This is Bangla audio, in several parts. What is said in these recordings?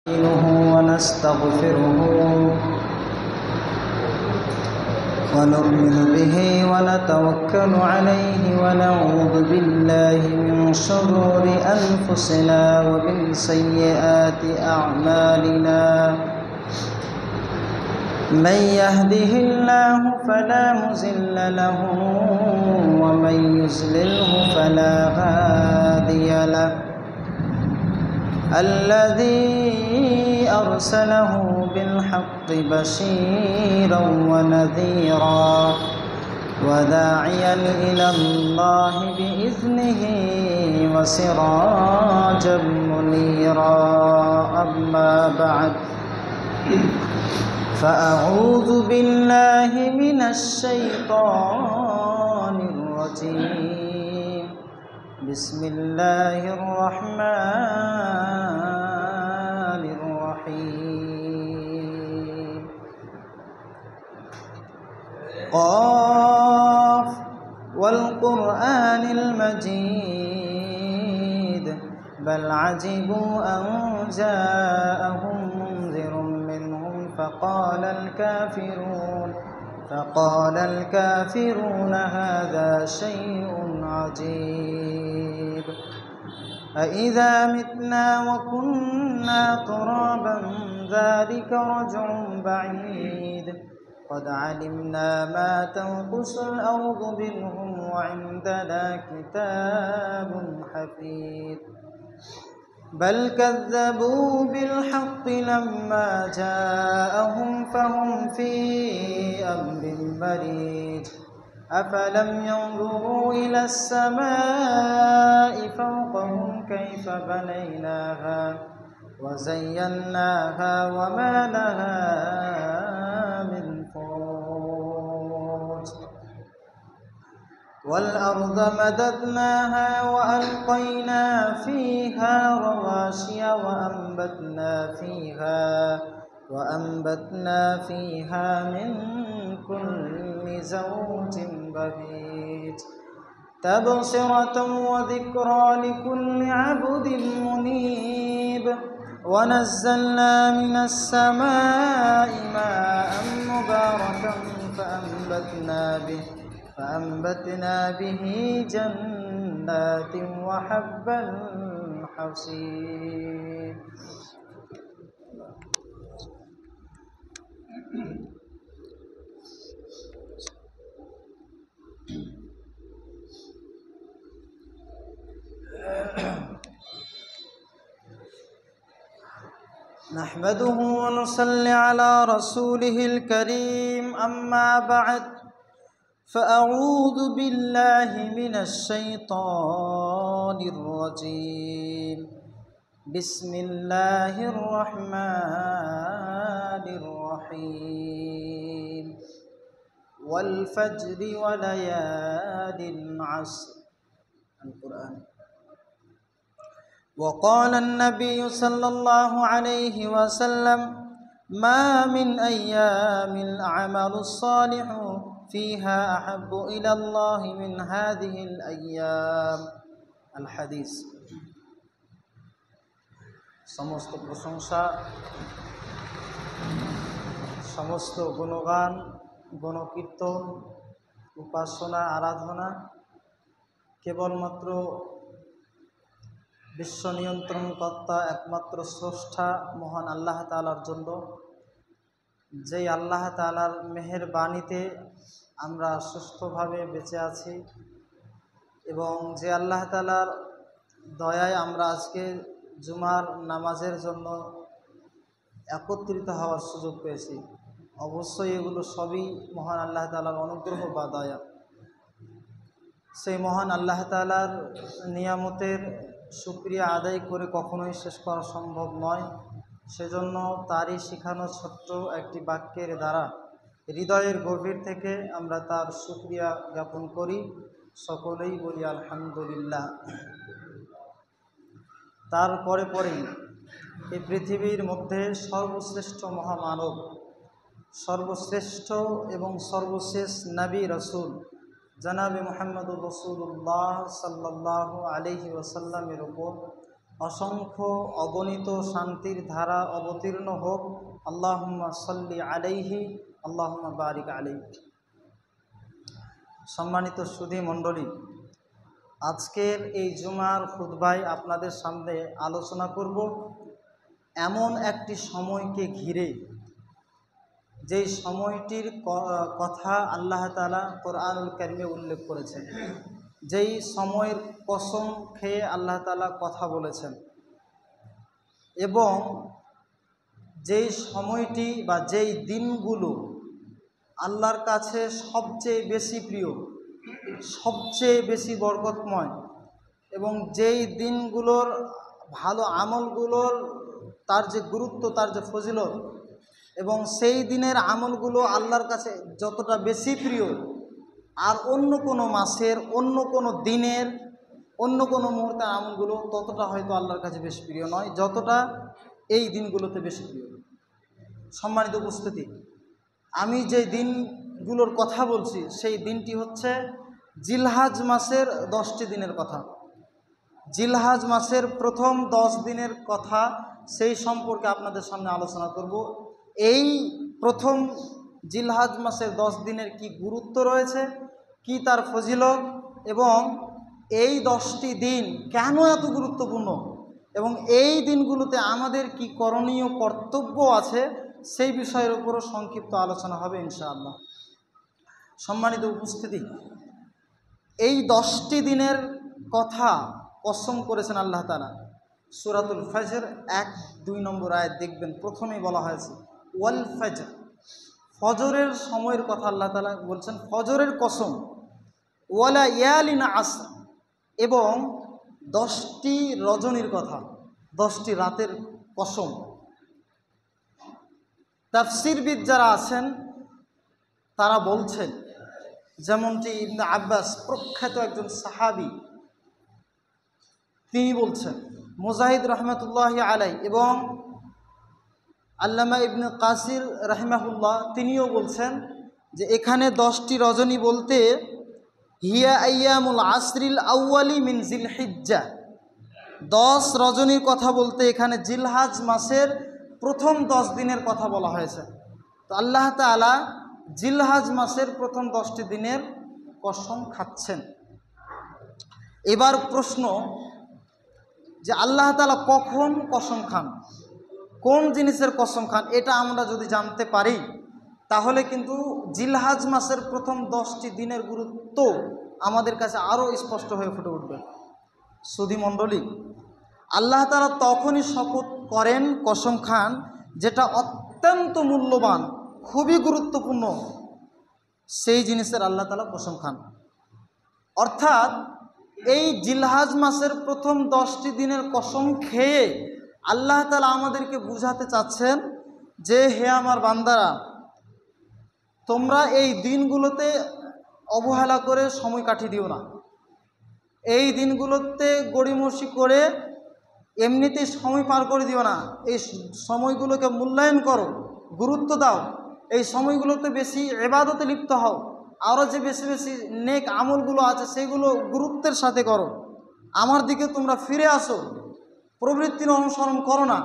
نستعينه ونستغفره ونؤمن به ونتوكل عليه ونعوذ بالله من شرور أنفسنا ومن سيئات أعمالنا من يهده الله فلا مضل له ومن يضلله فلا هادي له الذي أرسله بالحق بشيرا ونذيرا وداعيا إلى الله بإذنه وسراجا منيرا أما بعد فأعوذ بالله من الشيطان الرجيم بسم الله الرحمن الرحيم قاف والقرآن المجيد بل عجبوا أن جاءهم منذر منهم فقال الكافرون هذا شيء عجيب أإذا متنا وكنا ترابا ذلك رجع بعيد قد علمنا ما تنقص الأرض منهم وعندنا كتاب حفيظ بل كذبوا بالحق لما جاءهم فهم في أمر مريج أفلم ينظروا إلى السماء فوقهم كيف بنيناها وزيناها وما لها من فروج والأرض مددناها وألقينا فيها رواسي وأنبتنا فيها من كل زوج بهيج تبصرة وذكرى لكل عبد منيب ونزلنا من السماء ماء مباركا فأنبتنا به جنات وحب الحصيد نحمده ونصلي على رسوله الكريم أما بعد فأعوذ بالله من الشيطان الرجيم بسم الله الرحمن الرحيم والفجر وليال عشر القرآن وقال النبي صلى الله عليه وسلم ما من أيام الأعمال الصالح فيها أحب إلى الله من هذه الأيام الحديث সমস্ত প্রশংসা সমস্ত গুণগান গণকীর্তন উপাসনা আরাধনা কেবলমাত্র বিশ্ব নিয়ন্ত্রণকর্তা একমাত্র স্রষ্টা মহান আল্লাহ তাআলার জন্য যেই আল্লাহ তাআলার মেহেরবানিতে আমরা সুস্থভাবে বেঁচে আছি এবং যে আল্লাহ তাআলার দয়ায় আমরা আজকে জুমার নামাজের জন্য একত্রিত হওয়ার সুযোগ পেয়েছি। অবশ্যই এগুলো সবই মহান আল্লাহ তাআলার অনুগ্রহ বা দয়া। সেই মহান আল্লাহ তাআলার নিয়ামতের শুকরিয়া আদায় করে কখনোই শেষ করা সম্ভব নয়। সেজন্য তারই শেখানো ছোট্ট একটি বাক্যের দ্বারা হৃদয়ের গভীর থেকে আমরা তার শুকরিয়া জ্ঞাপন করি। সকলেই বলি আলহামদুলিল্লাহ। তারপরে এই পৃথিবীর মধ্যে সর্বশ্রেষ্ঠ মহামানব, সর্বশ্রেষ্ঠ এবং সর্বশেষ নবী রসুল জনাবে মুহাম্মদুর রাসূলুল্লাহ সাল্লাল্লাহু আলাইহি ওয়াসাল্লামের উপর অসংখ্য অগণিত শান্তির ধারা অবতীর্ণ হোক। আল্লাহুম্মা সাল্লি আলাইহি আল্লাহুম্মা বারিক আলাইহি। সম্মানিত সুধী মণ্ডলী, আজকের এই জুমার খুতবায় আপনাদের সামনে আলোচনা করব এমন একটি সময়কে ঘিরে, যেই সময়টির কথা আল্লাহ তাআলা কোরআনুল কারীমে উল্লেখ করেছেন, যেই সময়ের কসম খেয়ে আল্লাহ তাআলা কথা বলেছেন, এবং যেই সময়টি বা যেই দিনগুলো আল্লাহর কাছে সবচেয়ে বেশি প্রিয়, সবচেয়ে বেশি বরকতময়, এবং যেই দিনগুলোর ভালো আমলগুলোর তার যে গুরুত্ব, তার যে ফজিলত, এবং সেই দিনের আমলগুলো আল্লাহর কাছে যতটা বেশি প্রিয়, আর অন্য কোনো মাসের, অন্য কোনো দিনের, অন্য কোনো মুহূর্তের আমলগুলো ততটা হয়তো আল্লাহর কাছে বেশি প্রিয় নয় যতটা এই দিনগুলোতে বেশি প্রিয়। সম্মানিত উপস্থিতি, আমি যে দিনগুলোর কথা বলছি সেই দিনটি হচ্ছে জিলহাজ মাসের 10টি দিনের কথা। জিলহাজ মাসের প্রথম 10 দিনের কথা, সেই সম্পর্কে আপনাদের সামনে আলোচনা করব। এই প্রথম জিলহাজ মাসের 10 দিনের কি গুরুত্ব রয়েছে, কি তার ফজিলত, এবং এই 10টি দিন কেন এত গুরুত্বপূর্ণ, এবং এই দিনগুলোতে আমাদের কি করণীয় কর্তব্য আছে, সেই বিষয়ের উপরও সংক্ষিপ্ত আলোচনা হবে ইনশাআল্লাহ। সম্মানিত উপস্থিতি, এই 10টি দিনের কথা কসম করেছেন আল্লাহ তাআলা। সূরাতুল ফজর 1-2 নম্বর আয়াত দেখবেন, প্রথমেই বলা হয়েছে ওয়াল ফজর, ফজরের সময়ের কথা আল্লাহ তাআলা বলছেন, ফজরের কসম, ওয়ালা ইয়ালিন আসর, এবং 10টি রজনীর কথা, 10টি রাতের কসম। তাফসীরবিদ যারা আছেন তারা বলছেন, যেমনটি ইবনে আব্বাস, প্রখ্যাত একজন সাহাবী, তিনি বলছেন, মুজাহিদ রাহমাতুল্লাহি আলাইহি এবং আল্লামা ইবনে কাসির রাহিমাহুল্লাহ তিনিও বলছেন যে এখানে 10টি রজনী বলতে হিয়া আইয়ামুল আসরিল আউয়ালি মিন জিলহিজ্জা, 10 রজনীর কথা বলতে এখানে জিলহাজ মাসের প্রথম 10 দিনের কথা বলা হয়েছে। তো আল্লাহ তাআলা জিলহাজ মাসের প্রথম 10টি দিনের কসম খাচ্ছেন। এবার প্রশ্ন যে আল্লাহ তাআলা কখন কসম খান, কোন জিনিসের কসম খান, এটা আমরা যদি জানতে পারি তাহলে কিন্তু জিলহাজ মাসের প্রথম 10টি দিনের গুরুত্ব আমাদের কাছে আরও স্পষ্ট হয়ে ফুটে উঠবে। সুধী মণ্ডলী, আল্লাহ তাআলা তখনই শপথ করেন, কসম খান, যেটা অত্যন্ত মূল্যবান, খুবই গুরুত্বপূর্ণ, সেই জিনিসের আল্লাহ তাআলা কসম খান। অর্থাৎ এই জিলহাজ মাসের প্রথম 10টি দিনের কসম খেয়ে আল্লাহ তাআলা আমাদেরকে বুঝাতে চাচ্ছেন যে হে আমার বান্দারা, তোমরা এই দিনগুলোতে অবহেলা করে সময় কাটিয়ে দিও না, এই দিনগুলোতে গড়িমসি করে এমনিতেই সময় পার করে দিও না, এই সময়গুলোকে মূল্যায়ন করো, গুরুত্ব দাও, এই সময়গুলোতে বেশি ইবাদতে লিপ্ত হও, আরও যে বেশি বেশি নেক আমলগুলো আছে সেগুলো গুরুত্বের সাথে করো, আমার দিকে তোমরা ফিরে আসো, প্রবৃত্তির অনুসরণ করো না।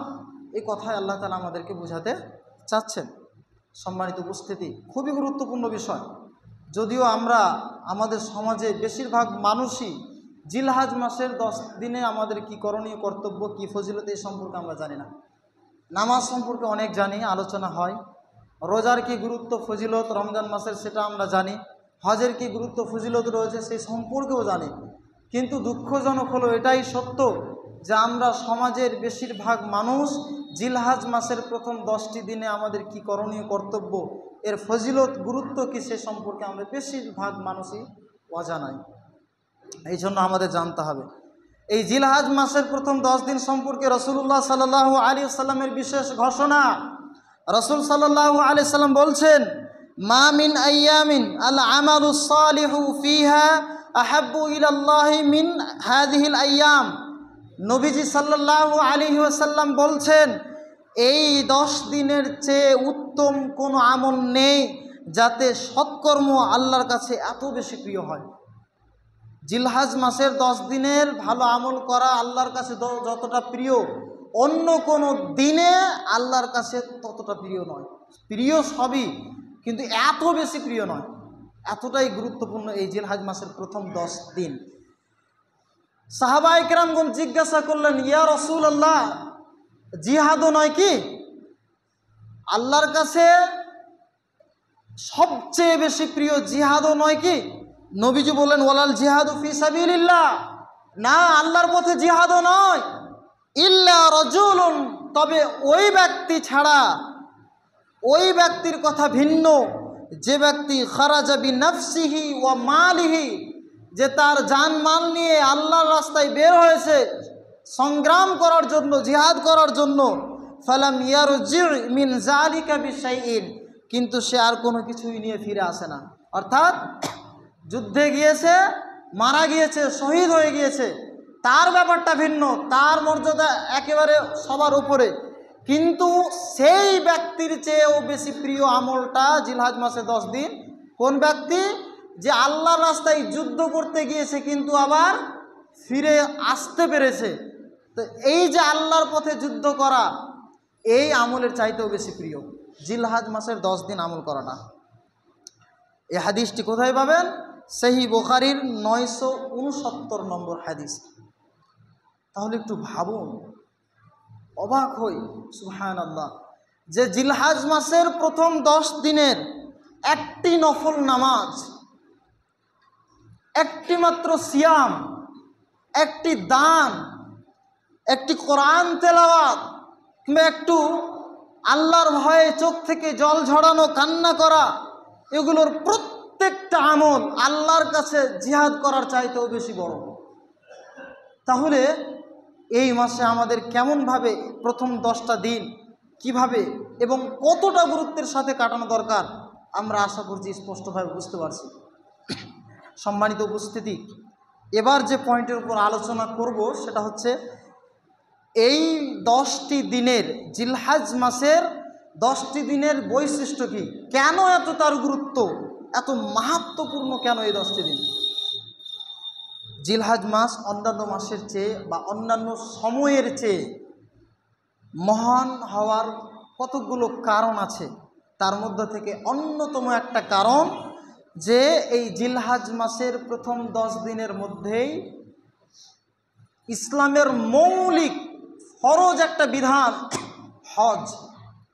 এই কথাই আল্লাহ তাআলা আমাদেরকে বোঝাতে চাচ্ছেন। সম্মানিত উপস্থিতি, খুবই গুরুত্বপূর্ণ বিষয়। যদিও আমরা আমাদের সমাজে বেশিরভাগ মানুষই জিলহাজ মাসের 10 দিনে আমাদের কি করণীয়, কর্তব্য, কি ফজিলত, এই সম্পর্কে আমরা জানি না। নামাজ সম্পর্কে অনেক জানি, আলোচনা হয়, রোজার কি গুরুত্ব, ফজিলত রমজান মাসের সেটা আমরা জানি, হজের কি গুরুত্ব, ফজিলত রয়েছে সেই সম্পর্কেও জানি। কিন্তু দুঃখজনক হলো এটাই সত্য যে আমরা সমাজের বেশিরভাগ মানুষ জিলহাজ মাসের প্রথম 10টি দিনে আমাদের কি করণীয়, কর্তব্য, এর ফজিলত, গুরুত্ব কি, সে সম্পর্কে আমরা বেশিরভাগ মানুষই অজানাই। এই জন্য আমাদের জানতে হবে। এই জিলহাজ মাসের প্রথম 10 দিন সম্পর্কে রাসূলুল্লাহ সাল্লাল্লাহু আলাইহি ওয়াসাল্লামের বিশেষ ঘোষণা। রাসূল সাল্লাল্লাহু আলাইহি ওয়াসাল্লাম বলছেন, মা মিন আইয়ামিন আল আমালুস সালিহু ফিহা আহাব্বু ইলাল্লাহি মিন হাযিহিল আইয়াম। নবীজি সাল্লাল্লাহু আলাইহি ওয়াসাল্লাম বলছেন, এই 10 দিনের চেয়ে উত্তম কোনো আমল নেই যাতে সৎকর্ম আল্লাহর কাছে এত বেশি প্রিয় হয়। জিলহজ মাসের 10 দিনের ভালো আমল করা আল্লাহর কাছে যতটা প্রিয়, অন্য কোনো দিনে আল্লাহর কাছে ততটা প্রিয় নয়। প্রিয় সবই, কিন্তু এত বেশি প্রিয় নয়। এতটাই গুরুত্বপূর্ণ এই জিলহজ মাসের প্রথম 10 দিন। সাহাবায়ে কেরামগণ জিজ্ঞাসা করলেন, ইয়া রাসূলুল্লাহ, জিহাদও নয় কি? আল্লাহর কাছে সবচেয়ে বেশি প্রিয় জিহাদও নয় কি? নবীজি বললেন, ওয়ালাল জিহাদু ফি সাবিলিল্লাহ, না, আল্লাহর পথে জিহাদও নয়। ইল্লা রাজুলুন, তবে ওই ব্যক্তি ছাড়া, ওই ব্যক্তির কথা ভিন্ন, যে ব্যক্তি খারাজা বিনাফসিহি ওয়া মালিহি, যে তার জানমাল নিয়ে আল্লাহর রাস্তায় বের হয়েছে সংগ্রাম করার জন্য, জিহাদ করার জন্য, ফালাম ইয়ারজি মিন যালিকা বিশাইইন, কিন্তু সে আর কোনো কিছুই নিয়ে ফিরে আসে না। অর্থাৎ যুদ্ধে গিয়েছে, মারা গিয়েছে, শহীদ হয়ে গিয়েছে, তার ব্যাপারটা ভিন্ন, তার মর্যাদা একেবারে সবার উপরে, কিন্তু সেই ব্যক্তির চেয়েও বেশি প্রিয় আমলটা জিলহজ মাসে 10 দিন। কোন ব্যক্তি? যে আল্লাহর রাস্তায় যুদ্ধ করতে গিয়েছে কিন্তু আবার ফিরে আসতে পেরেছে। তো এই যে আল্লাহর পথে যুদ্ধ করা, এই আমলের চাইতেও বেশি প্রিয় জিলহজ মাসের 10 দিন আমল করাটা। এই হাদিসটি কোথায় পাবেন? সহিহ বুখারীর 969 নম্বর হাদিস। তাহলে একটু ভাবুন, অবাক হই, সুবহানাল্লাহ, যে জিলহজ মাসের প্রথম 10 দিনের একটি নফল নামাজ, একটি মাত্র সিয়াম, একটি দান, একটি কোরআন তেলাওয়াত, কিংবা একটু আল্লাহর ভয়ে চোখ থেকে জল ঝরানো, কান্না করা, এগুলোর প্রত্যেকটা আমল আল্লাহর কাছে জিহাদ করার চাইতেও বেশি বড়। তাহলে এই মাসে আমাদের কেমনভাবে প্রথম 10টা দিন কিভাবে এবং কতটা গুরুত্বের সাথে কাটানো দরকার, আমরা আশা করছি স্পষ্টভাবে বুঝতে পারছি। সম্মানিত উপস্থিতি, এবার যে পয়েন্টের উপর আলোচনা করব সেটা হচ্ছে এই 10টি দিনের, জিলহজ মাসের 10টি দিনের বৈশিষ্ট্য কি, কেন এত তার গুরুত্ব, এত মাহাত্ম্যপূর্ণ কেন এই 10টি দিন। জিলহজ মাস অন্যান্য মাসের চেয়ে বা অন্যান্য সময়ের চেয়ে মহান হওয়ার কতগুলো কারণ আছে। তার মধ্যে থেকে অন্যতম একটা কারণ যে এই জিলহজ মাসের প্রথম 10 দিনের মধ্যেই ইসলামের মৌলিক ফরজ একটা বিধান, হজ,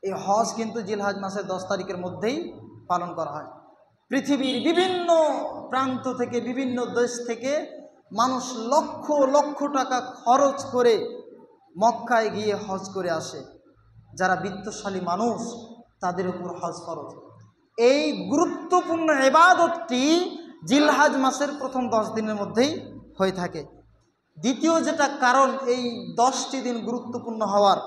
এই হজ কিন্তু জিলহজ মাসের 10 তারিখের মধ্যেই পালন করা হয়। পৃথিবীর বিভিন্ন প্রান্ত থেকে, বিভিন্ন দেশ থেকে মানুষ লক্ষ লক্ষ টাকা খরচ করে মক্কায় গিয়ে হজ করে আসে। যারা বিত্তশালী মানুষ তাদের উপর হজ ফরজ। এই গুরুত্বপূর্ণ ইবাদতটি জিলহজ মাসের প্রথম 10 দিনের মধ্যেই হয়ে থাকে। দ্বিতীয় যেটা কারণ এই 10টি দিন গুরুত্বপূর্ণ হওয়ার,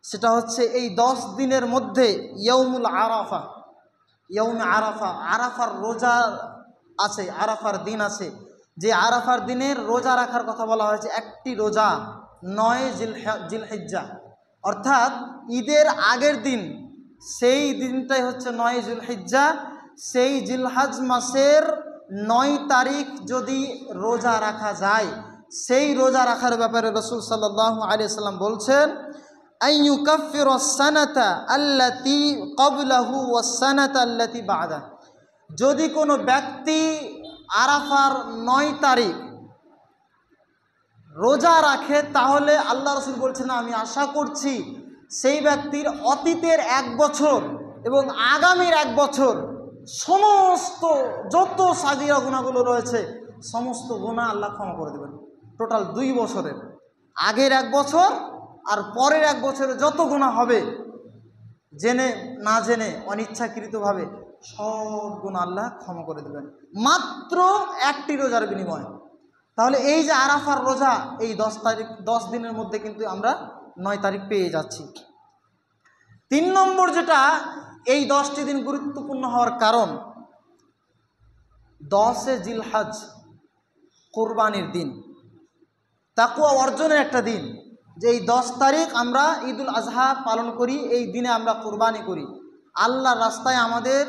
সেটা হচ্ছে এই 10 দিনের মধ্যে ইয়াউমুল আরাফা, ইয়াউমে আরাফা, আরাফার রোজা আছে, আরাফার দিন আছে। যে আরাফার দিনের রোজা রাখার কথা বলা হয়েছে, একটি রোজা 9 জিলহিজ্জা, অর্থাৎ ঈদের আগের দিন, সেই দিনটাই হচ্ছে 9 জিলহিজ্জা। সেই জিলহজ মাসের 9 তারিখ যদি রোজা রাখা যায়, সেই রোজা রাখার ব্যাপারে রাসূল সাল্লাল্লাহু আলাইহি ওয়াসাল্লাম বলছেন, আইয়ুকাফিরুস সানাতা আল্লাতী ক্বাবলাহু ওয়াস সানাতা আল্লাতী বা'দা। যদি কোনো ব্যক্তি আরাফার 9 তারিখ রোজা রাখে, তাহলে আল্লাহ রাসূল বলছেন, আমি আশা করছি সেই ব্যক্তির অতীতের 1 বছর এবং আগামীর 1 বছর সমস্ত যত সাগীরা গুনাহগুলো রয়েছে, সমস্ত গুনাহ আল্লাহ ক্ষমা করে দেবেন। টোটাল 2 বছরের, আগের 1 বছর আর পরের 1 বছরে যত গুনাহ হবে, জেনে না জেনে অনিচ্ছাকৃতভাবে, সব গুনাহ আল্লাহ ক্ষমা করে দেবেন মাত্র একটি রোজার বিনিময়ে। তাহলে এই যে আরাফার রোজা, এই 10 দিনের মধ্যে কিন্তু আমরা 9 তারিখ পেয়ে যাচ্ছি। 3 নম্বর যেটা এই 10টি দিন গুরুত্বপূর্ণ হওয়ার কারণ, 10 জিলহজ কোরবানির দিন, তাকওয়া অর্জনের একটা দিন। যে এই 10 তারিখ আমরা ঈদুল আজহা পালন করি, এই দিনে আমরা কোরবানি করি। আল্লাহর রাস্তায় আমাদের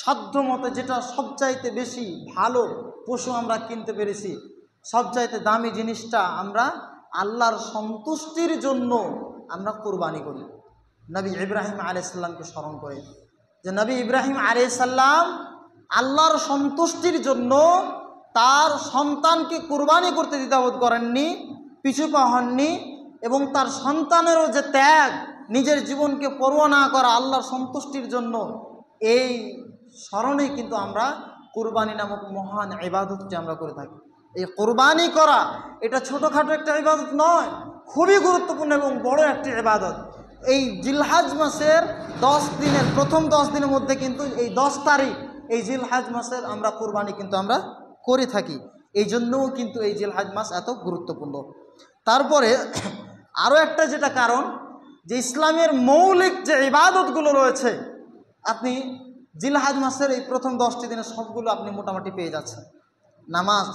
সাধ্য মতো যেটা সবচাইতে বেশি ভালো পশু আমরা কিনতে পেরেছি, সবচাইতে দামি জিনিসটা আমরা আল্লাহর সন্তুষ্টির জন্য আমরা কুরবানি করি। নবী ইব্রাহিম আলাইহিস সালামকে স্মরণ করে, যে নবী ইব্রাহিম আলাইহিস সালাম আল্লাহর সন্তুষ্টির জন্য তার সন্তানকে কুরবানি করতে দ্বিধাবোধ করেননি, পিছুপা হননি, এবং তার সন্তানেরও যে ত্যাগ, নিজের জীবনকে পরোয়া না করা আল্লাহর সন্তুষ্টির জন্য, এই স্মরণেই কিন্তু আমরা কুরবানি নামক মহান ইবাদতটি আমরা করে থাকি। এই কুরবানি করা এটা ছোটোখাটো একটা ইবাদত নয়, খুবই গুরুত্বপূর্ণ এবং বড় একটি ইবাদত। এই জিলহজ মাসের 10 দিনের প্রথম 10 দিনের মধ্যে কিন্তু এই 10 তারিখ এই জিলহজ মাসের আমরা কুরবানি কিন্তু আমরা করে থাকি। এই জন্যও কিন্তু এই জিলহজ মাস এত গুরুত্বপূর্ণ। তারপরে আরও একটা যেটা কারণ, যে ইসলামের মৌলিক যে ইবাদতগুলো রয়েছে, আপনি জিলহজ মাসের এই প্রথম 10টি দিনের সবগুলো আপনি মোটামুটি পেয়ে যাচ্ছেন। নামাজ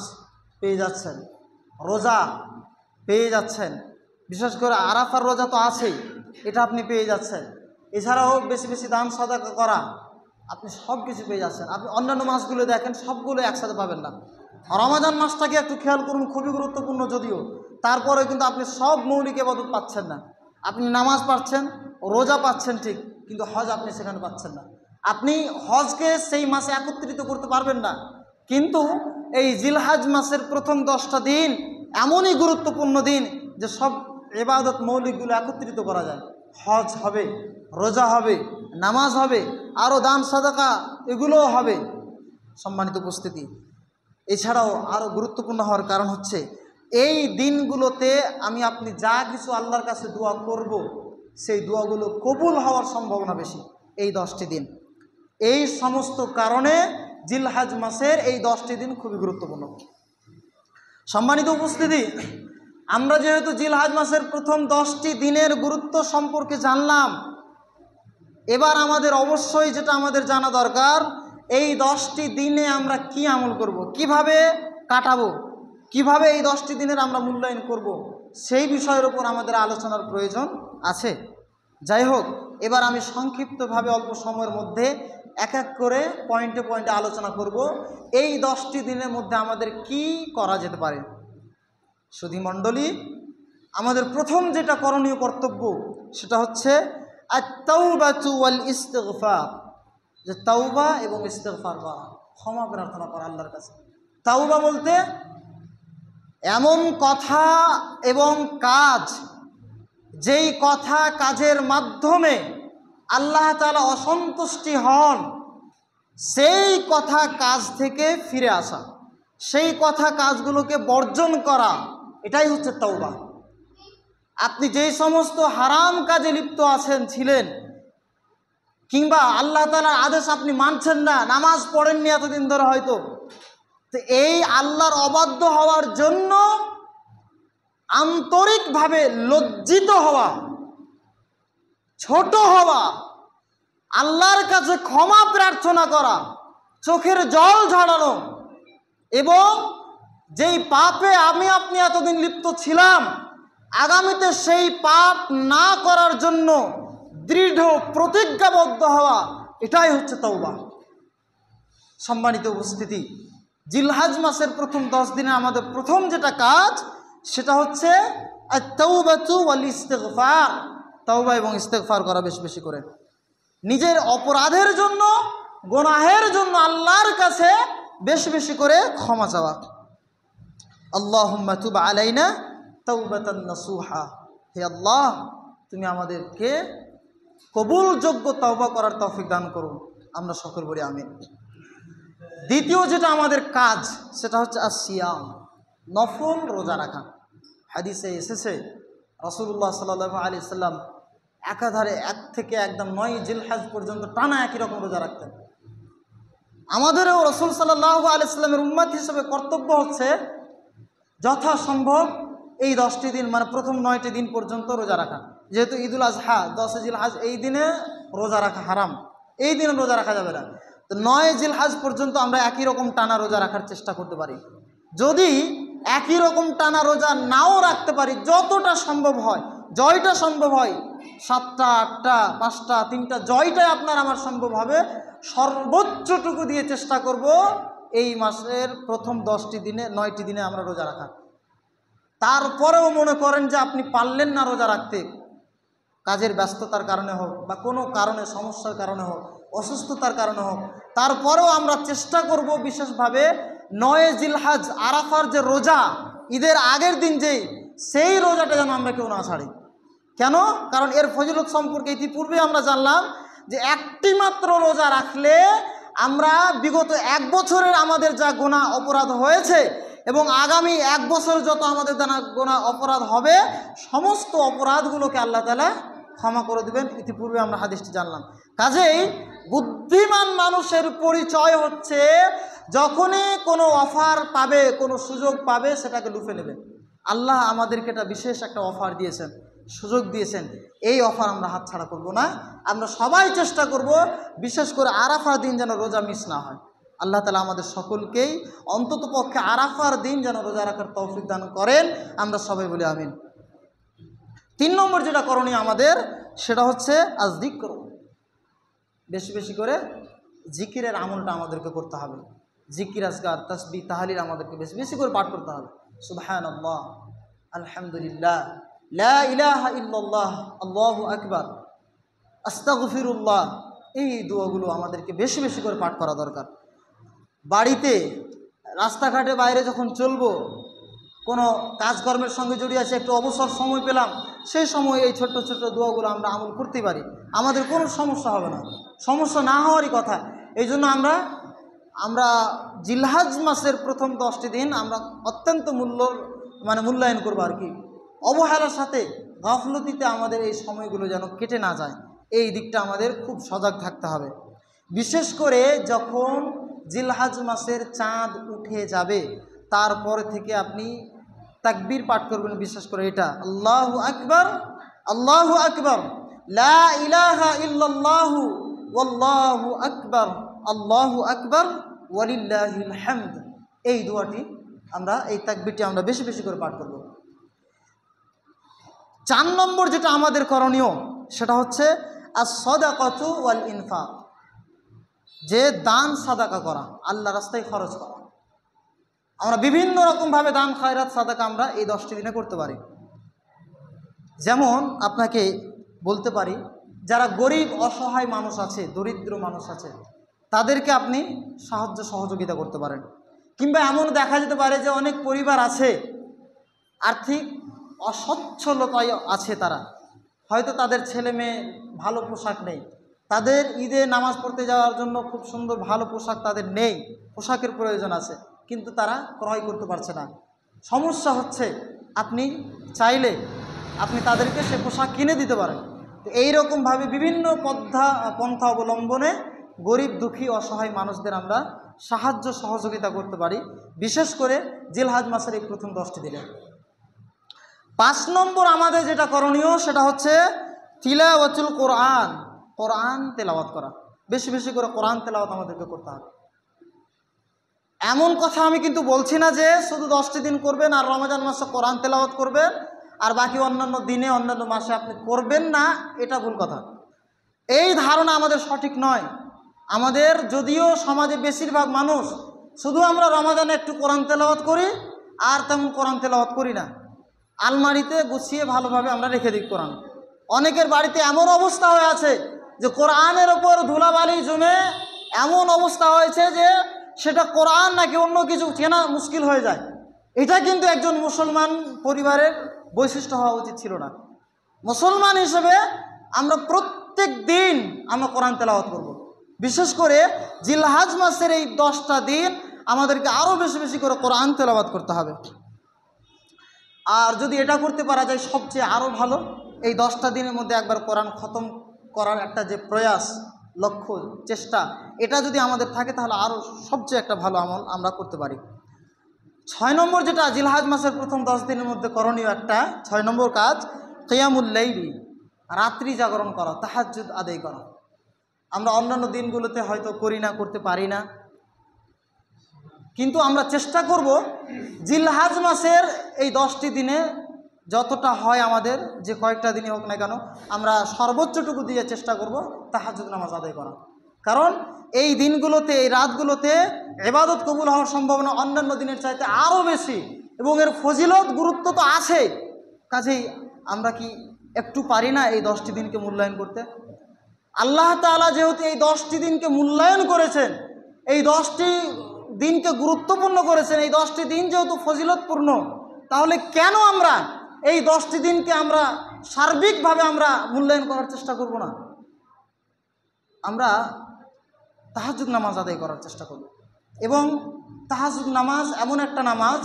পেয়ে যাচ্ছেন, রোজা পেয়ে যাচ্ছেন, বিশেষ করে আরাফার রোজা তো আছেই, এটা আপনি পেয়ে যাচ্ছেন। এছাড়াও বেশি বেশি দান সাদাকা করা, আপনি সব কিছু পেয়ে যাচ্ছেন। আপনি অন্যান্য মাসগুলো দেখেন, সবগুলো একসাথে পাবেন না। রমাজান মাসটাকে একটু খেয়াল করুন, খুবই গুরুত্বপূর্ণ যদিও, তারপরে কিন্তু আপনি সব মৌলিক ইবাদত পাচ্ছেন না। আপনি নামাজ পাচ্ছেন, রোজা পাচ্ছেন ঠিক, কিন্তু হজ আপনি সেখানে পাচ্ছেন না। আপনি হজকে সেই মাসে একত্রিত করতে পারবেন না, কিন্তু এই জিলহজ মাসের প্রথম 10টা দিন এমনই গুরুত্বপূর্ণ দিন যে সব ইবাদত মৌলিকগুলো একত্রিত করা যায়। হজ হবে, রোজা হবে, নামাজ হবে, আরও দান সাদাকা এগুলোও হবে। সম্মানিত উপস্থিতি, এছাড়াও আরও গুরুত্বপূর্ণ হওয়ার কারণ হচ্ছে এই দিনগুলোতে আমি আপনি যা কিছু আল্লাহর কাছে দোয়া করব, সেই দোয়াগুলো কবুল হওয়ার সম্ভাবনা বেশি এই 10টি দিন। এই সমস্ত কারণে জিলহজ মাসের এই 10টি দিন খুবই গুরুত্বপূর্ণ। সম্মানিত উপস্থিতি, আমরা যেহেতু জিলহজ মাসের প্রথম 10টি দিনের গুরুত্ব সম্পর্কে জানলাম, এবার আমাদের অবশ্যই যেটা আমাদের জানা দরকার, এই 10টি দিনে আমরা কি আমল করব, কিভাবে কাটাবো, কিভাবে এই 10টি দিনের আমরা মূল্যায়ন করব, সেই বিষয়ের উপর আমাদের আলোচনার প্রয়োজন আছে। যাই হোক, এবার আমি সংক্ষিপ্তভাবে অল্প সময়ের মধ্যে এক এক করে পয়েন্টে পয়েন্টে আলোচনা করব এই 10টি দিনের মধ্যে আমাদের কি করা যেতে পারে। সুধী মণ্ডলী, আমাদের প্রথম যেটা করণীয় কর্তব্য সেটা হচ্ছে আত-তাওবাতু ওয়াল ইস্তিগফার, যে তাওবা এবং ইস্তিগফার করা, ক্ষমা প্রার্থনা করা আল্লাহর কাছে। তাওবা বলতে এমন কথা এবং কাজ, যেই কথা কাজের মাধ্যমে আল্লাহ তাআলা অসন্তুষ্টি হন, সেই কথা কাজ থেকে ফিরে আসা, সেই কথা কাজগুলোকে বর্জন করা, এটাই হচ্ছে তাওবা। আপনি যেই সমস্ত হারাম কাজে লিপ্ত ছিলেন, কিংবা আল্লাহ তাআলার আদেশ আপনি মানছেন না, নামাজ পড়েননি এতদিন ধরে হয়তো, তো এই আল্লাহর অবাধ্য হওয়ার জন্য আন্তরিকভাবে লজ্জিত হওয়া, ছোট হওয়া, আল্লাহর কাছে ক্ষমা প্রার্থনা করা, চোখের জল ঝরানো, এবং যেই পাপে আমি আপনি এতদিন লিপ্ত ছিলাম, আগামীতে সেই পাপ না করার জন্য দৃঢ় প্রতিজ্ঞাবদ্ধ হওয়া, এটাই হচ্ছে তাওবা। সম্মানিত উপস্থিতি, জিলহজ মাসের প্রথম 10 দিনে আমাদের প্রথম যেটা কাজ সেটা হচ্ছে আত-তাওবাতু ওয়াল ইস্তিগফার, তাওবা এবং ইস্তিগফার করা বেশি বেশি করে, নিজের অপরাধের জন্য, গুনাহের জন্য আল্লাহর কাছে বেশি বেশি করে ক্ষমা চাওয়া। আল্লাহুম্মা তুব আলাইনা তাওবাতান নাসুহা, হে আল্লাহ তুমি আমাদেরকে কবুলযোগ্য তাওবা করার তৌফিক দান করুন, আমরা সকল বলি আমিন। দ্বিতীয় যেটা আমাদের কাজ সেটা হচ্ছে আসিয়াম, নফল রোজা রাখা। হাদিসে এসেছে রাসূলুল্লাহ সাল্লাল্লাহু আলাইহি সাল্লাম একাধারে 1 থেকে একদম 9 জিলহজ পর্যন্ত টানা একই রকম রোজা রাখতেন। আমাদেরও রাসূল সাল্লাল্লাহু আলাইহি সাল্লামের উম্মত হিসেবে কর্তব্য হচ্ছে যথাসম্ভব এই 10টি দিন, মানে প্রথম 9টি দিন পর্যন্ত রোজা রাখা। যেহেতু ঈদুল আজহা 10 জিলহজ, এই দিনে রোজা রাখা হারাম, এই দিনে রোজা রাখা যাবে না। তো 9 জিলহজ পর্যন্ত আমরা একই রকম টানা রোজা রাখার চেষ্টা করতে পারি। যদি একই রকম টানা রোজা নাও রাখতে পারি, যতটা সম্ভব হয়, জয়টা সম্ভব হয়, 7টা 8টা 5টা 3টা জয়টাই আপনার আমার সম্ভব হবে, সর্বোচ্চটুকু দিয়ে চেষ্টা করব এই মাসের প্রথম 10টি দিনে 9টি দিনে আমরা রোজা রাখা। তারপরেও মনে করেন যে আপনি পারলেন না রোজা রাখতে, কাজের ব্যস্ততার কারণে হোক বা কোনো কারণে সমস্যার কারণে হোক, অসুস্থতার কারণে হোক, তারপরেও আমরা চেষ্টা করব বিশেষভাবে 9 জিলহজ আরাফার যে রোজা, ঈদের আগের দিন সেই রোজাটা যেন আমরা কেউ না ছাড়ি। কেন? কারণ এর ফজিলত সম্পর্কে ইতিপূর্বে আমরা জানলাম যে একটি মাত্র রোজা রাখলে আমরা বিগত 1 বছরের আমাদের যা গুনাহ অপরাধ হয়েছে এবং আগামী 1 বছর যত আমাদের গুনাহ অপরাধ হবে সমস্ত অপরাধগুলোকে আল্লাহ তাআলা ক্ষমা করে দেবেন। ইতিপূর্বে আমরা হাদিসটি জানলাম। কাজেই বুদ্ধিমান মানুষের পরিচয় হচ্ছে যখনই কোনো অফার পাবে, কোনো সুযোগ পাবে সেটাকে লুফে নেবে। আল্লাহ আমাদেরকে এটা বিশেষ একটা অফার দিয়েছেন, সুযোগ দিয়েছেন, এই অফার আমরা হাতছাড়া করব না। আমরা সবাই চেষ্টা করব বিশেষ করে আরাফার দিন যেন রোজা মিস না হয়। আল্লাহ তাআলা আমাদের সকলকেই অন্ততপক্ষে আরাফার দিন যেন রোজা রাখার তৌফিক দান করেন, আমরা সবাই বলি আমিন। 3 নম্বর যেটা করণীয় আমাদের সেটা হচ্ছে আযজিকর, বেশি বেশি করে জিকিরের আমলটা আমাদেরকে করতে হবে। জিকির, আজকার, তাসবিহ, তাহলিল আমাদেরকে বেশি বেশি করে পাঠ করতে হবে। সুবহানাল্লাহ, আলহামদুলিল্লাহ, লা ইলাহা ইল্লাল্লাহ, আল্লাহু আকবার, আস্তাগফিরুল্লাহ, এই দোয়াগুলো আমাদেরকে বেশি বেশি করে পাঠ করা দরকার। বাড়িতে, রাস্তাঘাটে, বাইরে যখন চলবো, কোনো কাজকর্মের সঙ্গে জড়িয়ে আছে, একটু অবসর সময় পেলাম, সেই সময় এই ছোট্ট ছোট্ট দোয়াগুলো আমরা আমল করতে পারি, আমাদের কোনো সমস্যা হবে না, সমস্যা না হওয়ারই কথা। এই জন্য আমরা জিলহজ মাসের প্রথম 10টি দিন আমরা অত্যন্ত মূল্যায়ন করবো আর কি। অবহেলার সাথে, গাফলতিতে আমাদের এই সময়গুলো যেন কেটে না যায়, এই দিকটা আমাদের খুব সজাগ থাকতে হবে। বিশেষ করে যখন জিলহজ মাসের চাঁদ উঠে যাবে তারপরে থেকে আপনি তাকবীর পাঠ করবেন। বিশেষ করে এটা আল্লাহু আকবার, আল্লাহু আকবার, লা ইলাহা ইল্লাল্লাহু ওয়াল্লাহু আকবার, আল্লাহু আকবার ওয়ালিল্লাহিল হামদ, এই দোয়াটি আমরা, এই তাকবীরটি আমরা বেশি বেশি করে পাঠ করব। 4 নম্বর যেটা আমাদের করণীয় সেটা হচ্ছে আস-সাদাকাতু ওয়াল ইনফাক, যে দান সাদাকা করা, আল্লাহ রাস্তায় খরচ করা। আমরা বিভিন্ন রকমভাবে দান খয়রাত সাদাকা আমরা এই 10টি দিনে করতে পারি। যেমন আপনাকে বলতে পারি, যারা গরিব অসহায় মানুষ আছে, দরিদ্র মানুষ আছে, তাদেরকে আপনি সাহায্য সহযোগিতা করতে পারেন। কিংবা এমন দেখা যেতে পারে যে অনেক পরিবার আছে আর্থিক অসচ্ছলতায় আছে, তারা হয়তো তাদের ছেলে মেয়ে ভালো পোশাক নেই, তাদের ঈদে নামাজ পড়তে যাওয়ার জন্য খুব সুন্দর ভালো পোশাক তাদের নেই, পোশাকের প্রয়োজন আছে কিন্তু তারা ক্রয় করতে পারছে না, সমস্যা হচ্ছে। আপনি চাইলে আপনি তাদেরকে সে পোশাক কিনে দিতে পারেন। তো এইরকমভাবে বিভিন্ন পন্থা অবলম্বনে গরিব দুঃখী অসহায় মানুষদের আমরা সাহায্য সহযোগিতা করতে পারি, বিশেষ করে জিলহজ মাসের এই প্রথম 10টি দিনে। 5 নম্বর আমাদের যেটা করণীয় সেটা হচ্ছে তিলাওয়াতুল কোরআন, কোরআন তেলাওয়াত করা, বেশি বেশি করে কোরআন তেলাওয়াত আমাদেরকে করতে হবে। এমন কথা আমি কিন্তু বলছি না যে শুধু 10টি দিন করবেন আর রমজান মাসে কোরআন তেলাওয়াত করবেন আর বাকি অন্যান্য দিনে অন্যান্য মাসে আপনি করবেন না, এটা ভুল কথা। এই ধারণা আমাদের সঠিক নয়। আমাদের যদিও সমাজে বেশিরভাগ মানুষ শুধু আমরা রমজানে একটু কোরআন তেলাওয়াত করি আর তেমন কোরআন তেলাওয়াত করি না, আলমারিতে গুছিয়ে ভালোভাবে আমরা রেখে দিই কোরআন। অনেকের বাড়িতে এমন অবস্থা হয়ে আছে যে কোরআনের ওপর ধুলাবালি জমে এমন অবস্থা হয়েছে যে সেটা কোরআন নাকি অন্য কিছু চেনা মুশকিল হয়ে যায়। এটা কিন্তু একজন মুসলমান পরিবারের বৈশিষ্ট্য হওয়া উচিত ছিল না। মুসলমান হিসেবে আমরা প্রত্যেক দিন আমরা কোরআন তেলাওয়াত করব। বিশেষ করে জিলহজ মাসের এই 10টা দিন আমাদেরকে আরও বেশি বেশি করে কোরআন তেলাওয়াত করতে হবে। আর যদি এটা করতে পারা যায় সবচেয়ে আরও ভালো। এই 10টা দিনের মধ্যে একবার কোরআন খতম করার একটা যে প্রয়াস, লক্ষ্য, চেষ্টা, এটা যদি আমাদের থাকে তাহলে আরও সবচেয়ে একটা ভালো আমল আমরা করতে পারি। 6 নম্বর যেটা জিলহজ মাসের প্রথম 10 দিনের মধ্যে করণীয় একটা 6 নম্বর কাজ, কিয়ামুল লাইলি, রাত্রি জাগরণ করা, তাহাজ্জুদ আদায় করা। আমরা অন্যান্য দিনগুলোতে হয়তো করি না, করতে পারি না, কিন্তু আমরা চেষ্টা করব জিলহজ মাসের এই 10টি দিনে যতটা হয় আমাদের, যে কয়েকটা দিনই হোক না কেন, আমরা সর্বোচ্চটুকু দিয়ে চেষ্টা করব তাহাজ্জুদ নামাজ আদায় করা। কারণ এই দিনগুলোতে, এই রাতগুলোতে ইবাদত কবুল হওয়ার সম্ভাবনা অন্যান্য দিনের চাইতে আরও বেশি, এবং এর ফজিলত গুরুত্ব তো আছে। কাজেই আমরা কি একটু পারি না এই 10টি দিনকে মূল্যায়ন করতে? আল্লাহ তাআলা যেহেতু এই 10টি দিনকে মূল্যায়ন করেছেন, এই 10টি দিনকে গুরুত্বপূর্ণ করেছেন, এই 10টি দিন যেহেতু ফজিলতপূর্ণ, তাহলে কেন আমরা এই 10টি দিনকে আমরা সার্বিকভাবে আমরা মূল্যায়ন করার চেষ্টা করব না? আমরা তাহাজ্জুদ নামাজ আদায় করার চেষ্টা করব। এবং তাহাজ্জুদ নামাজ এমন একটা নামাজ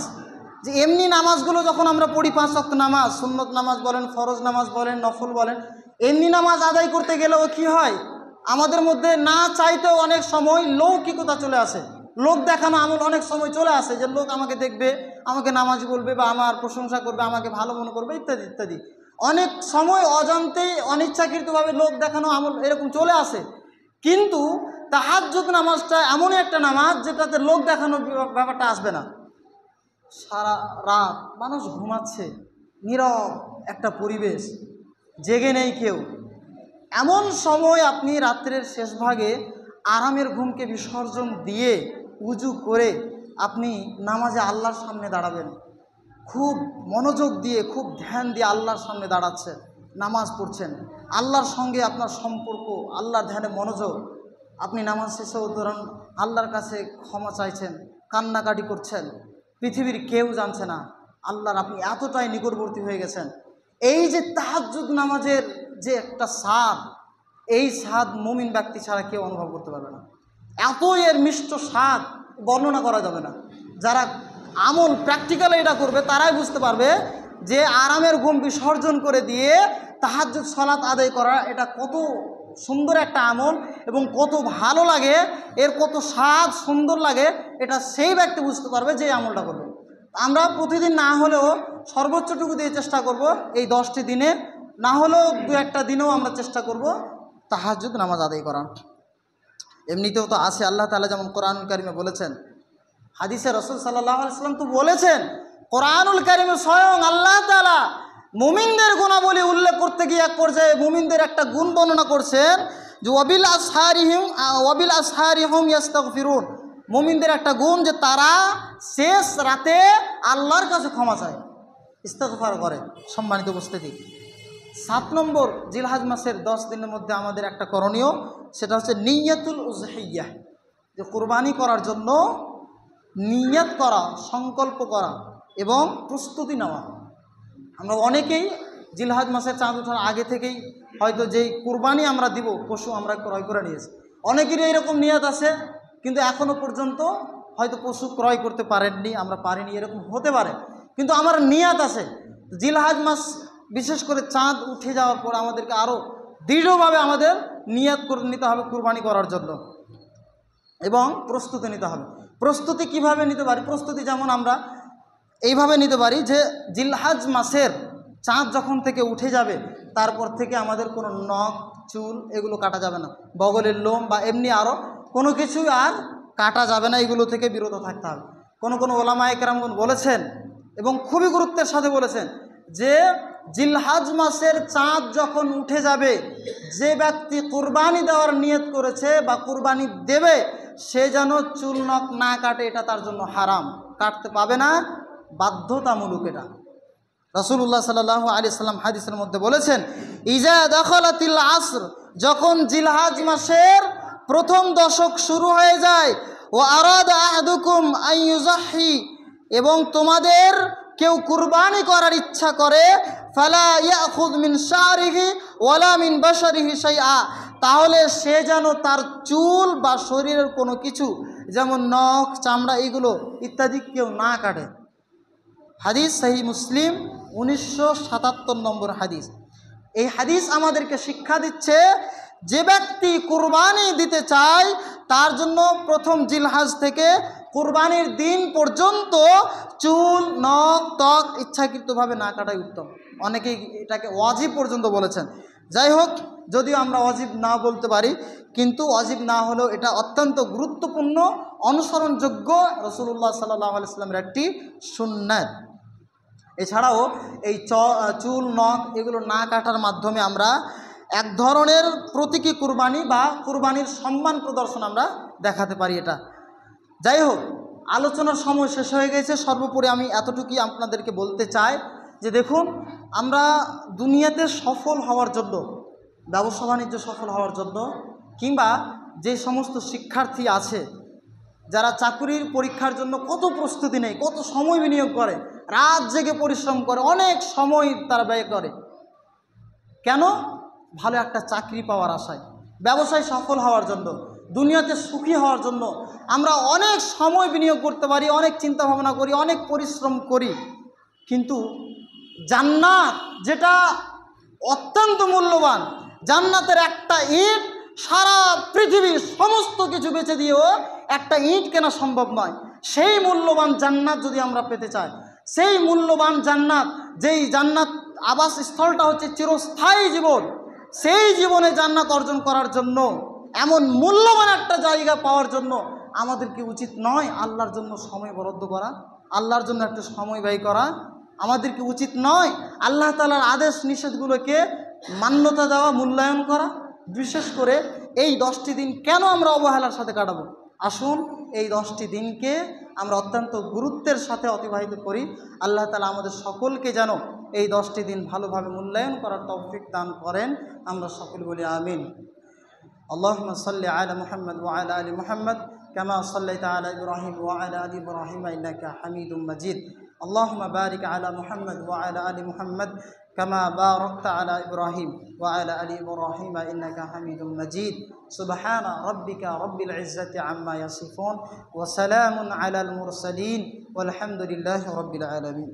যে এমনি নামাজগুলো যখন আমরা পড়ি, 5 ওয়াক্ত নামাজ, সুন্নত নামাজ বলেন, ফরজ নামাজ বলেন, নফল বলেন, এমনি নামাজ আদায় করতে গেলেও কি হয়, আমাদের মধ্যে না চাইতেও অনেক সময় লৌকিকতা চলে আসে, লোক দেখানো আমল অনেক সময় চলে আসে, যে লোক আমাকে দেখবে, আমাকে নামাজি বলবে, বা আমার প্রশংসা করবে, আমাকে ভালো মনে করবে, ইত্যাদি ইত্যাদি। অনেক সময় অজান্তেই অনিচ্ছাকৃতভাবে লোক দেখানো আমল এরকম চলে আসে। কিন্তু তাহাজ্জুদ নামাজটা এমনই একটা নামাজ যেটাতে লোক দেখানোর ব্যাপারটা আসবে না। সারা রাত মানুষ ঘুমাচ্ছে, নীরব একটা পরিবেশ, জেগে নেই কেউ, এমন সময় আপনি রাত্রের শেষ ভাগে আরামের ঘুমকে বিসর্জন দিয়ে উজু করে আপনি নামাজে আল্লাহর সামনে দাঁড়াবেন, খুব মনোযোগ দিয়ে, খুব ধ্যান দিয়ে আল্লাহর সামনে দাঁড়াচ্ছেন, নামাজ পড়ছেন, আল্লাহর সঙ্গে আপনার সম্পর্ক, আল্লাহর ধ্যানে মনোযোগ, আপনি নামাজ শেষেও ধরুন আল্লাহর কাছে ক্ষমা চাইছেন, কান্নাকাটি করছেন, পৃথিবীর কেউ জানছে না, আল্লাহর আপনি এতটাই নিকটবর্তী হয়ে গেছেন। এই যে তাহাজ্জুদ নামাজের যে একটা স্বাদ, এই স্বাদ মুমিন ব্যক্তি ছাড়া কেউ অনুভব করতে পারবে না। এতই এর মিষ্ট স্বাদ বর্ণনা করা যাবে না। যারা আমল প্র্যাকটিক্যালি এটা করবে তারাই বুঝতে পারবে যে আরামের ঘুম বিসর্জন করে দিয়ে তাহাজ্জুদ সালাত আদায় করা এটা কত সুন্দর একটা আমল, এবং কত ভালো লাগে, এর কত স্বাদ সুন্দর লাগে, এটা সেই ব্যক্তি বুঝতে পারবে যে আমলটা করবে। আমরা প্রতিদিন না হলেও সর্বোচ্চটুকু দিয়ে চেষ্টা করব, এই 10টি দিনে না হলেও 2-1টা দিনেও আমরা চেষ্টা করব তাহাজ্জুদ নামাজ আদায় করার। এমনিতেও তো আছে, আল্লাহ তাআলা যেমন কোরআনুল কারিমে বলেছেন, হাদিসে রাসূল সাল্লাল্লাহু আলাইহি ওয়াসাল্লাম তো বলেছেন, কোরআনুল কারিমে স্বয়ং আল্লাহ তাআলা মুমিনদের গুণাবলী উল্লেখ করতে গিয়ে এক পর্যায়ে মুমিনদের একটা গুণ বর্ণনা করছেন যে ওয়াবিল আসহারিহুম ইস্তাগফিরুন। মুমিনদের একটা গুণ যে তারা শেষ রাতে আল্লাহর কাছে ক্ষমা চায়, ইস্তিগফার করে। সম্মানিত উপস্থিতি, 7 নম্বর জিলহজ মাসের 10 দিনের মধ্যে আমাদের একটা করণীয়, সেটা হচ্ছে নিয়্যাতুল উযহিয়্যাহ, যে কুরবানি করার জন্য নিয়ত করা, সংকল্প করা এবং প্রস্তুতি নেওয়া। আমরা অনেকেই জিলহজ মাসের চাঁদ ওঠার আগে থেকেই হয়তো যেই কুরবানি আমরা দিব পশু আমরা ক্রয় করে নিয়েছি। অনেকেরই এরকম নিয়ত আছে, কিন্তু এখনও পর্যন্ত হয়তো পশু ক্রয় করতে পারেননি, আমরা পারিনি, এরকম হতে পারে, কিন্তু আমার নিয়ত আছে। জিলহজ মাস বিশেষ করে চাঁদ উঠে যাওয়ার পর আমাদেরকে আরও দৃঢ়ভাবে আমাদের নিয়ত করে নিতে হবে কুরবানি করার জন্য, এবং প্রস্তুতি নিতে হবে। প্রস্তুতি কিভাবে নিতে পারি? প্রস্তুতি যেমন আমরা এইভাবে নিতে পারি যে জিলহজ মাসের চাঁদ যখন থেকে উঠে যাবে তারপর থেকে আমাদের কোনো নখ, চুল এগুলো কাটা যাবে না, বগলের লোম বা এমনি আরও কোনো কিছু আর কাটা যাবে না, এগুলো থেকে বিরত থাকতে হবে। কোনো ওলামায়ে কেরামগণ বলেছেন, এবং খুবই গুরুত্বের সাথে বলেছেন, যে জিলহজ মাসের চাঁদ যখন উঠে যাবে, যে ব্যক্তি কুরবানি দেওয়ার নিয়ত করেছে বা কুরবানি দেবে, সে যেন চুল নখ না কাটে, এটা তার জন্য হারাম, কাটতে পাবে না, বাধ্যতামূলক। এটা রাসূলুল্লাহ সাল্লাল্লাহু আলাইহি সাল্লাম হাদিসের মধ্যে বলেছেন, ইজা দাখালাতিল আসর, যখন জিলহজ মাসের প্রথম দশক শুরু হয়ে যায়, ও আরাদা আহাদুকুম আন ইউযাহি, এবং তোমাদের কেউ কুরবানি করার ইচ্ছা করে, ফালা ইয়াখুয মিন শারিহি ওয়ালা মিন বাশারিহি শাইআ, তাহলে সে যেন তার চুল বা শরীরের কোনো কিছু, যেমন নখ, চামড়া এগুলো ইত্যাদি কেউ না কাটে। হাদিস সহিহ মুসলিম 1977 নম্বর হাদিস। এই হাদিস আমাদেরকে শিক্ষা দিচ্ছে, যে ব্যক্তি কুরবানি দিতে চায় তার জন্য প্রথম জিলহজ থেকে কুরবানির দিন পর্যন্ত চুল, নখ, ত্বক ইচ্ছাকৃতভাবে না কাটাই উত্তম। অনেকেই এটাকে ওয়াজিব পর্যন্ত বলেছেন। যাই হোক, যদিও আমরা ওয়াজিব না বলতে পারি, কিন্তু ওয়াজিব না হলেও এটা অত্যন্ত গুরুত্বপূর্ণ, অনুসরণযোগ্য রাসূলুল্লাহ সাল্লাল্লাহু আলাইহি ওয়াসাল্লামের একটি সুন্নাত। এছাড়াও এই চুল, নখ এগুলো না কাটার মাধ্যমে আমরা এক ধরনের প্রতীকী কুরবানি বা কুরবানির সম্মান প্রদর্শন আমরা দেখাতে পারি। এটা যাই হোক, আলোচনার সময় শেষ হয়ে গেছে। সর্বোপরি আমি এতটুকুই আপনাদেরকে বলতে চাই যে দেখুন, আমরা দুনিয়াতে সফল হওয়ার জন্য, ব্যবসা বাণিজ্য সফল হওয়ার জন্য, কিংবা যে সমস্ত শিক্ষার্থী আছে যারা চাকরির পরীক্ষার জন্য কত প্রস্তুতি নেয়, কত সময় বিনিয়োগ করে, রাত জেগে পরিশ্রম করে, অনেক সময় তারা ব্যয় করে, কেন? ভালো একটা চাকরি পাওয়ার আশায়, ব্যবসায় সফল হওয়ার জন্য, দুনিয়াতে সুখী হওয়ার জন্য আমরা অনেক সময় বিনিয়োগ করতে পারি, অনেক চিন্তা ভাবনা করি, অনেক পরিশ্রম করি। কিন্তু জান্নাত যেটা অত্যন্ত মূল্যবান, জান্নাতের একটা ইট সারা পৃথিবীর সমস্ত কিছু বেচে দিয়েও একটা ইট কেনা সম্ভব নয়। সেই মূল্যবান জান্নাত যদি আমরা পেতে চাই, সেই মূল্যবান জান্নাত, যেই জান্নাত আবাসস্থলটা হচ্ছে চিরস্থায়ী জীবন, সেই জীবনে জান্নাত অর্জন করার জন্য, এমন মূল্যবান একটা জায়গা পাওয়ার জন্য আমাদের কি উচিত নয় আল্লাহর জন্য সময় বরাদ্দ করা, আল্লাহর জন্য একটা সময় ব্যয় করা? আমাদের কি উচিত নয় আল্লাহ তাআলার আদেশ নিষেধগুলোকে মান্যতা দেওয়া, মূল্যায়ন করা? বিশেষ করে এই 10টি দিন কেন আমরা অবহেলার সাথে কাটাবো? আসুন এই 10টি দিনকে আমরা অত্যন্ত গুরুত্বের সাথে অতিবাহিত করি। আল্লাহ তাআলা আমাদের সকলকে যেন এই 10টি দিন ভালোভাবে মূল্যায়ন করার তৌফিক দান করেন। আমরা সকল বলি আমিন। আল্লাহুম্মা সাল্লি আলা মুহাম্মদ ওয়া আলা আলি মুহাম্মদ কামা সাল্লাইতা আলা ইব্রাহিম ওয়া আলা আলি ইব্রাহিম ইন্নাকা হামিদুম মাজিদ। আল্লাহুম্মা বারিক আলা মুহাম্মদ ওয়া আলা আলি মুহাম্মদ কামা বারাকতা আলা ইব্রাহিম ওয়া আলা আলি ইব্রাহিম ইন্নাকা হামিদুম মাজিদ। সুবহানা রাব্বিকা রাব্বিল ইজ্জাতি আম্মা ইয়াসিফুন ওয়া সালামুন আলাল মুরসালিন ওয়ালহামদুলিল্লাহি রাব্বিল আলামিন।